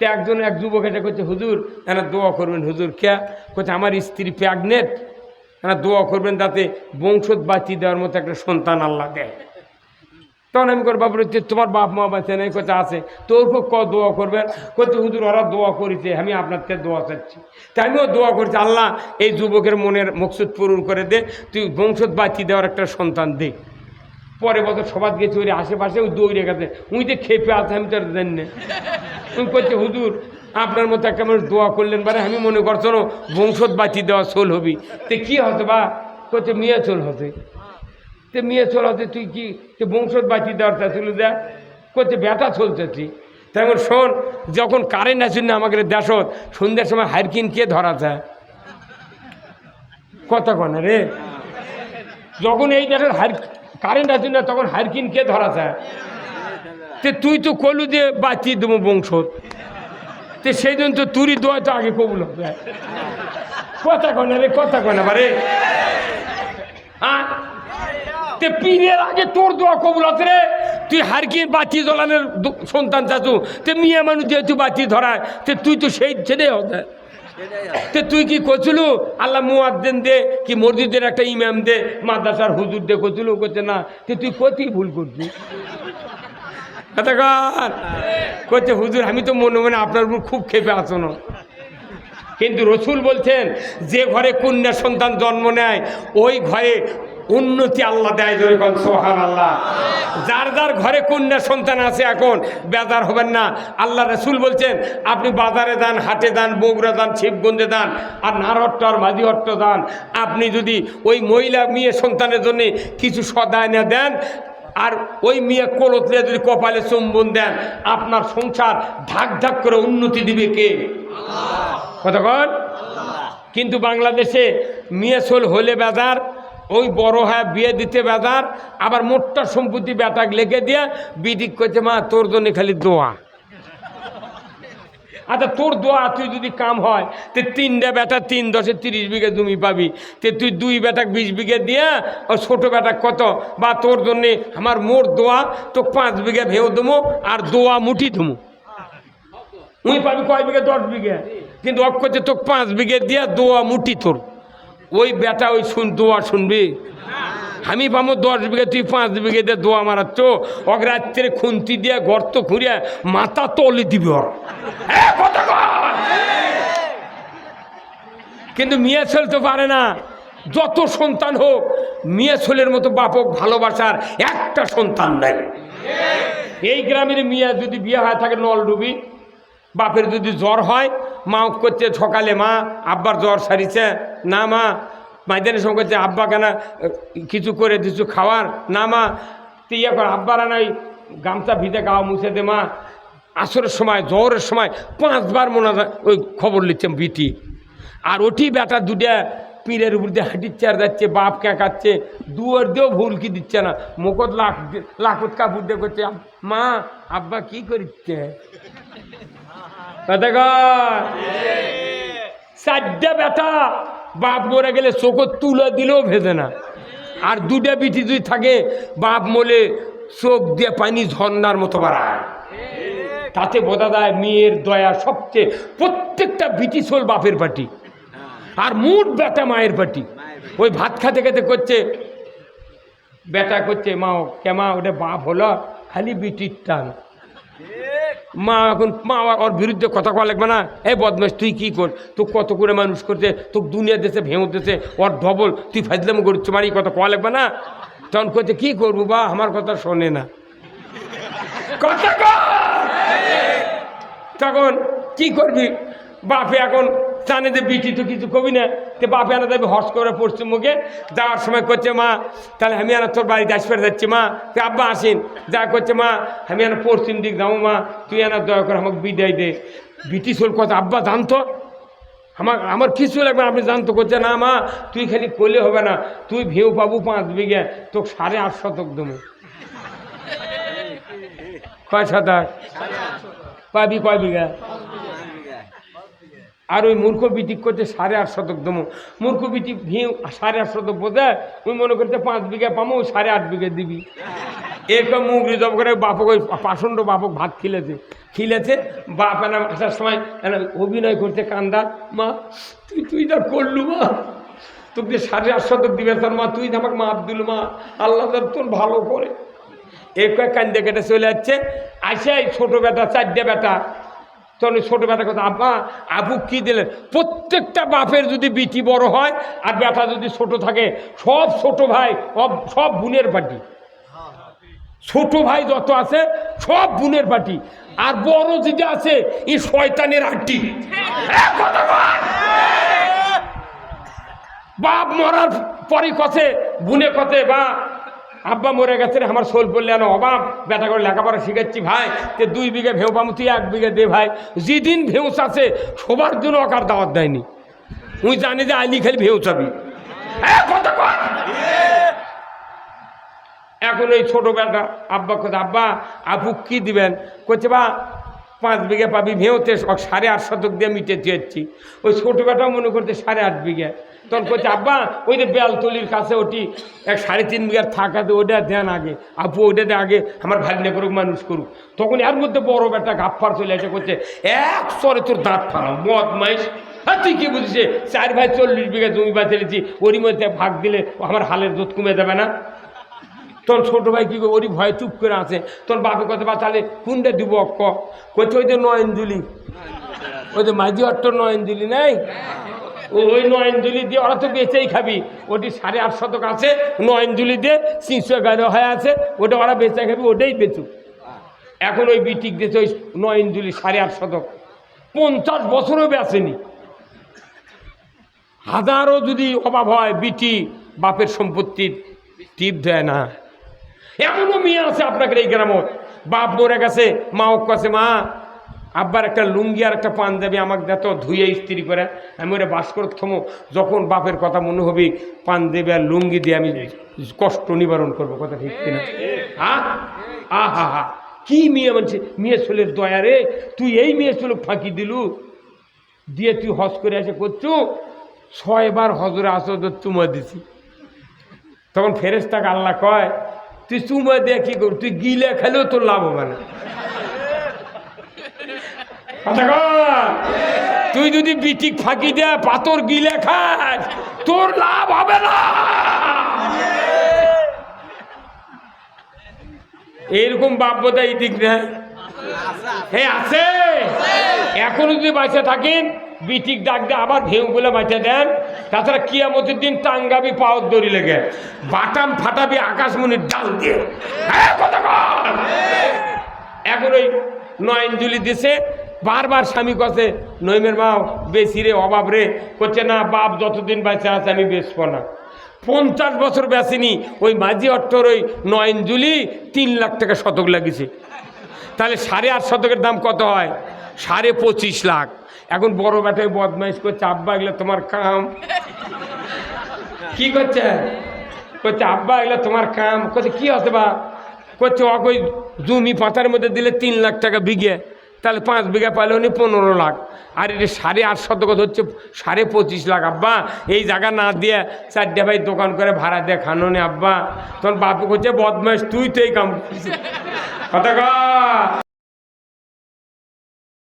তো এক যুবক এটা করছে, হুজুর এনা দোয়া করবেন। হুজুর কে? করছে আমার স্ত্রী প্রেগনেন্ট, এনা দোয়া করবেন যাতে বংশত বাঁচিয়ে দেওয়ার মতো একটা সন্তান আল্লাহ দেয়। তখন আমি করে বাবুর হচ্ছে তোমার বাপ মা বাঁচে নাই? কোথায় আছে? তোর ক দোয়া করবেন? করছে হুজুর ওরা দোয়া করেছে, আমি আপনার থেকে দোয়া চাচ্ছি। তাই আমিও দোয়া করছি, আল্লাহ এই যুবকের মনের মকসুদ পূরণ করে দে, তুই বংশত বাঁচিয়ে দেওয়ার একটা সন্তান দে। পরে বছর সবাই গেছে ওই আশেপাশে, ওই দৌড়ে গেছে, উনি যে খেপে আছে আমি তো আর জানি না। উনি করছে হুজুর আপনার মতো একটা মানুষ দোয়া করলেন, বারে আমি মনে করছো না বংশত বাঁচিয়ে দেওয়া চল হবি। তো কী হতে বা? করছে মিয়া চল হতে। তো মেয়ে চলাতে তুই কি বংশত বাঁচিয়ে দেওয়ার তা চলে দেয়? করছে বেটা চলতেছি। তেমন শোন, যখন কারেন্ট আসেন না আমাকে দেশত, সন্ধ্যার সময় হারকিন কে ধরা যায়? কথা কন রে, যখন এই দেশের কারেন্ট আসেন না তখন হারকিন কে ধরা যায়? তে তুই তো কলু দিয়ে বাঁচিয়ে দেবো বংশত, তো সেই জন্য তো তুরই দোয়া তো আগে কবুল হবে। কথা কন রে, কথা কন বারে। হ্যাঁ, পীরের আগে তোর দোয়া কবুল হতে রে। তুই হারকিন বাতি জ্বলানোর সন্তান চাচু, তে মিয়া মানুষ যেহেতু বাতি ধরায়, তে তুই তো সেই ছেড়ে হতে। তে তুই কি করছিলু আল্লাহ মুয়াজ্জিন দে, কি মসজিদের একটা ইমাম দে, মাদ্রাসার হুজুর দে করছিলু? করছে না। তে তুই কতই ভুল করছিস। করছে হুজুর আমি তো মনে মনে আপনার উপর খুব ক্ষেপে আছো না, কিন্তু রসুল বলছেন যে ঘরে কন্যা সন্তান জন্ম নেয় ওই ঘরে উন্নতি আল্লাহ দেয়। সুবহানাল্লাহ। যার যার ঘরে কন্যা সন্তান আছে এখন বেজার হবেন না। আল্লাহ রসুল বলছেন আপনি বাজারে যান, হাটে যান, বগুড়া যান, শিবগঞ্জে যান, আর নারহট্ট আর মাঝিহট্ট যান, আপনি যদি ওই মহিলা মেয়ে সন্তানের জন্য কিছু সদায় না দেন, আর ওই মেয়ে কোলতলে যদি কপালে চুম্বন দেন, আপনার সংসার ঢাক ঢাক করে উন্নতি দিবে কে? কতক্ষণ। কিন্তু বাংলাদেশে মেয়ে ছোল হলে বেজার, ওই বড় হ্যাঁ বিয়ে দিতে বেজার, আবার মোটটা সম্পত্তি বেটাক লেগে দিয়ে বিদিক করছে মা তোর জন্য খালি দোয়া। আচ্ছা তোর দোয়া তুই যদি কাম হয় তো 3টা বেটা 3 10 30 বিঘা জমি পাবি, তে তুই 2 বেটাক 20 বিঘা দিয়া ও ছোট বেটাক কত? বা তোর জন্যে আমার মোট দোয়া তো 5 বিঘা ভেউ দেবো আর দোয়া মুঠি দেবো, তুই পাবি কয় বিঘা? 10 বিঘা। কিন্তু অক করছে তোকে 5 বিঘা দিয়া দোয়া মুঠি তোর। ওই বেটা ওই দোয়া শুনবি? আমি পাবো 10 বিঘা, তুই 5 বিঘা দিয়ে দোয়া মারাচ্ছ, অগ্রাত্রে খুন্তি দিয়ে গর্ত খুঁড়িয়া মাথা তলে দিবি ওর। কিন্তু মেয়ে ছেলে তো পারে না, যত সন্তান হোক মেয়ে ছেলের মতো বাপক ভালোবাসার একটা সন্তান নাই। এই গ্রামের মেয়ে যদি বিয়ে হয় থাকে নলডুবি, বাপের যদি জ্বর হয় মা করছে সকালে মা আব্বার জ্বর সারিছে না, মা মাইদানের সঙ্গে করছে আব্বা কেন কিছু করে দিচ্ছ খাওয়ার না, মা তুই ইয়ে কর আব্বার নাই গামছা ভিজে গাওয়া মুছে দে, মা আসরের সময় জ্বরের সময় 5 বার মনে ওই খবর লিখছে বিটি। আর ওটি বেটা দুটা পীরের উপর দিয়ে হাঁটিচ্ছে আর যাচ্ছে, বাপ কেঁকাচ্ছে, দুয়ার দিয়েও ভুলকি দিচ্ছে না, মুখত লাখত কাপড় দিয়ে করছে মা আব্বা কি করিচ্ছে। 4টা বেটা বাপ মরে গেলে চোখত তুলে দিলেও ভেজে না, আর 2টা বিটি যদি থাকে বাপ মলে চোখ দিয়ে পানি ঝর্ণার মতো বাড়ায়। তাতে বোঝা যায় মেয়ের দয়া সবচেয়ে, প্রত্যেকটা বিটি চোল বাপের পাটি আর মোট বেটা মায়ের পাটি। ওই ভাত খাতে খেতে করছে বেটা করছে মা কেমা ওটা বাপ হলো খালি বিটির টান। মা এখন মা ওর বিরুদ্ধে কথা কওয়া লাগবে না, এই বদমাস তুই কি কর, তো কত করে মানুষ করছে, তোকে দুনিয়া দেশে ভেঙে দিতেছে, ওর ডবল তুই ফাজলাম করছ, মানে কথা কওয়া লাগবে না। তখন করছে কি করবো বা আমার কথা শোনে না, কথা তখন কি করবি? বাপে এখন জানে যে বিটি তো কিছু কবি না, তো বাপে আনা যাবে হর্ষ করে পড়ছে মুখে। যাওয়ার সময় করছে মা তাহলে আমি আনা তোর বাড়িতে আসবে যাচ্ছি, মা তুই আব্বা আসেন, যা করছে মা আমি আনা পশ্চিম দিক যাবো, মা তুই আনা দয়া করে আমাকে বিদায় দে। বিটি সোল কথা আব্বা জানতো আমার কিছু লাগবে আপনি জানতো, করছে না মা তুই খালি করলে হবে না, তুই ভেউ পাবো 5 বিঘা, তোকে 8.5 শতক দেবো। কয় শতক পাবি? কয় বিঘা? আর ওই মূর্খ বিটি করতে 8.5 শতক দেবো। মূর্খ বিটি ভিউ 8.5 শতক বোঝায়, ওই মনে করতে 5 বিঘা পাবো, 8.5 বিঘা দিবি। এরকম মুখ রিজব করে বাপক ওই পাষণ্ড বাপক ভাত খিলেছে বাপ এনা আসার সময় এনা অভিনয় করছে কান্দা, মা তুই যা করলু মা, তোকে 8.5 দিবে তোর মা, তুই আমাকে মাপ দিল মা, আল্লাহ তোর ভালো করে। এক কান্দে কেটে চলে যাচ্ছে। আসে ছোট বেটা 4টে বেটা, তখন ছোট বেটার কথা, আব্বা আবু কি দিলেন? প্রত্যেকটা বাপের যদি বিটি বড় হয় আর বেটা যদি ছোট থাকে, সব ছোট ভাই সব বোনের পার্টি, ছোট ভাই যত আছে সব বোনের পার্টি, আর বড় যেটা আছে এই শয়তানের আটটি। বাপ মরার পরই কথে বুনে কথে, বা আব্বা মরে গেছে রে আমার সোল পড়লে আনো অভাব, বেটা করে লেখাপড়া শিখাচ্ছি ভাই, তে 2 বিঘা ভেউ পামু, তুই 1 বিঘা দে ভাই। যেদিন ভেউস আছে সবার জন্য অকার দাওয়াত দেয়নি, তুই জানি যে আইলি খালি ভেউ চাবি। এখন ওই ছোট বেটা আব্বা কথা, আব্বা আপু কি দিবেন? করছে বা 5 বিঘা পাবি ভেউতে, 8.5 দিয়ে মিটে দিয়েছি। ওই ছোট বেটা মনে করছে 8.5 বিঘা। তখন করছে আব্বা ওই যে বেলতলির কাছে ওটি 3.5 বিঘার থাকাতে ওটা দেন আগে, আপু ওটাতে আগে আমার ভাগ্নে করুক, মানুষ করুক। তখন এর মধ্যে বড় বেটা গাফফার চলে এসে করছে, 1 সরে তোর দাঁত ফালাম মদ মাইস। হ্যাঁ তুই কি বুঝছে? 4 ভাই 40 বিঘা জমি বাঁচিয়েছি, ওরই মধ্যে ভাগ দিলে আমার হালের দুধ কমে যাবে না? তোর ছোট ভাই কি ওরই ভয় চুপ করে আছে। তোর বাপের কথা, বা তাহলে কোনটা দিব? করছে ওই যে নয়নজুলি, ওই যে মাঝি অট্ট নয়নজুলি নেই, ওই নয়নজুলি দিয়ে ওরা তো বেঁচেই খাবি। ওটি 8.5 আছে, নয়নজুলি দিয়ে 311 হয়ে আছে, ওটা ওরা বেঁচে খাবি, ওটাই বেচুক। এখন ওই বিটিক দিয়েছে ওই নয়নজুলি 8.5, 50 বছরও বেচেনি। হাজারও যদি অভাব হয়, বিটি বাপের সম্পত্তির টিপ দেয় না। এমনও মেয়ে আছে আপনাদের এই গ্রামত, বাপ মরে গেছে, মাও কাছে, মা আব্বার একটা লুঙ্গি আর একটা পাঞ্জাবি আমাকে দেত, ধুয়ে ইস্ত্রি করে আমি ওরা বাস করে থমো, যখন বাপের কথা মনে হবে পাঞ্জাবি আর লুঙ্গি দিয়ে আমি কষ্ট নিবারণ করবো। কথা ঠিক কিনা? আহা কি মেয়ে মানছে, মেয়ে ছেলের দয়া রে, তুই এই মেয়ে ছেলে ফাঁকি দিলু দিয়ে তুই হজ করে এসে করছু, 6 বার হজরে আসদ চুমা দিছি। তখন ফেরেশতাকে আল্লাহ কয়, তুই চুমা দিয়ে কি করবি? তুই গিলে খেলেও তোর লাভ হবে না। তুই যদি বিটিক ফাঁকি দে পাথর গিলে খাস, তোর লাভ হবে না। এইরকম বাপ্যতা এই দিক নেই, হ্যাঁ আছে। এখনো যদি বাঁচে থাকেন, বিটিক ডাক দিয়ে আবার ভেউ বলে বাঁচে দেন। তাছাড়া কিয়ামতের দিন টাঙ্গাবি পাওয়ার দড়ি লেগে, বাটাম ফাটাবি আকাশমণির ডাল দিয়ে। এখন ওই নয়নজুলি দিছে, বারবার স্বামী কাছে, নইমের মাও বেশি রে, অভাব রে। করছে না, বাপ যতদিন বেঁচে আছে আমি বেচবো না। 50 বছর বেচেনি। ওই মাঝি অট্টর ওই নয়নজুলি 3 লাখ টাকা শতক লাগিয়েছে। তাহলে 8.5 দাম কত হয়? 25.5 লাখ। এখন বড় বেটায় বদমাইশ করছে, আব্বা এগুলো তোমার কাম। কি করছে? করছে আব্বা এগুলো তোমার কাম। করছে কি হচ্ছে বা? করছে ওই জমি পাতার মধ্যে দিলে 3 লাখ টাকা বিঘে, তাহলে 5 বিঘা পাইলে উনি 15 লাখ, আর এটা 8.5 হচ্ছে 25.5 লাখ। আব্বা এই জায়গা না দিয়ে 4টে ভাই দোকান করে ভাড়া দিয়ে খানো নি আব্বা। তখন বাপু করছে বদমাইশ, তুই তো এই কাম করছিস। কথা